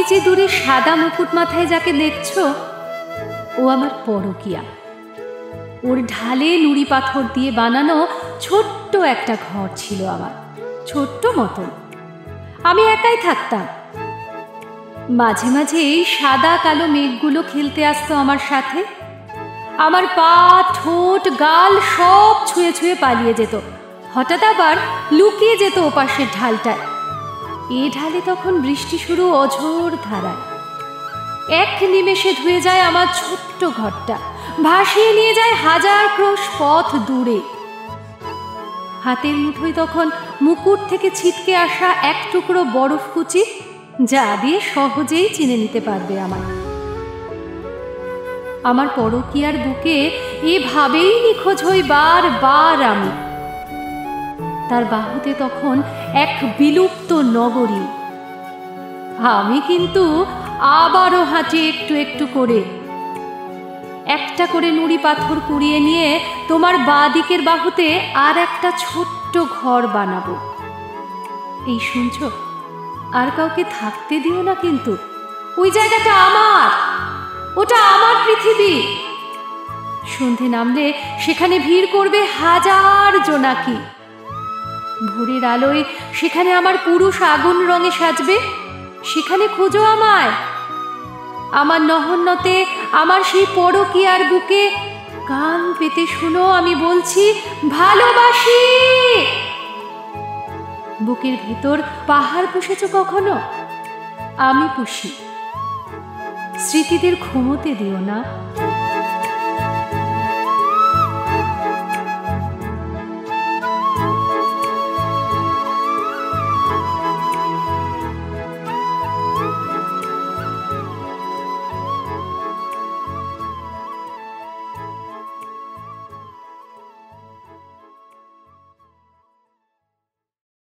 যে দূরে সাদা মুকুট মাথায় যাকে দেখছো, ও আমার পরকীয়া। ওর ঢালে নুড়ি পাথর দিয়ে বানানো ছোট্ট একটা ঘর ছিল আমার, ছোট্ট মতন। আমি একাই থাকতাম। মাঝে মাঝে এই সাদা কালো মেঘগুলো খেলতে আসতো আমার সাথে। আমার পা, ঠোঁট, গাল সব ছুঁয়ে ছুঁয়ে পালিয়ে যেত, হঠাৎ আবার লুকিয়ে যেত ওপাশের ঢালটায়। এ ঢালে তখন বৃষ্টি শুরু অঝোর ধারায়। এক নিমেষে ধুয়ে যায় আমার ছোট্ট ঘরটা, ভাসিয়ে নিয়ে যায় হাজার ক্রোশ পথ দূরে। হাতের মুঠোয় তখন মুকুট থেকে ছিটকে আসা এক টুকরো বরফ কুচি, যা দিয়ে সহজেই চিনে নিতে পারবে আমায়। আমার পরকীয়ার বুকে এভাবেই নিখোঁজ হই বারবার আমি। তার বাহুতে তখন এক বিলুপ্ত নগরী। আমি কিন্তু আবারও হাঁটি একটু একটু করে, একটা করে নুড়ি পাথর কুড়িয়ে নিয়ে তোমার বাঁ দিকের বাহুতে আর একটা ছোট্ট ঘর বানাবো। এই শুনছ? আর কাউকে থাকতে দিও না কিন্তু। ওই জায়গাটা আমার, ওটা আমার পৃথিবী। সন্ধে নামলে সেখানে ভিড় করবে হাজার জোনাকি। ভোরের আলোয় সেখানে আমার পুরুষ আগুন রঙে সাজবে। সেখানে খোঁজো আমায়। আমার নহন্যতে, আমার সেই পরকীয়ার বুকে কান পেতে শুনো আমি বলছি ভালোবাসি। বুকের ভেতর পাহাড় পুষেছ কখনো? আমি পুষি। স্মৃতিদের ঘুমোতে দিও না।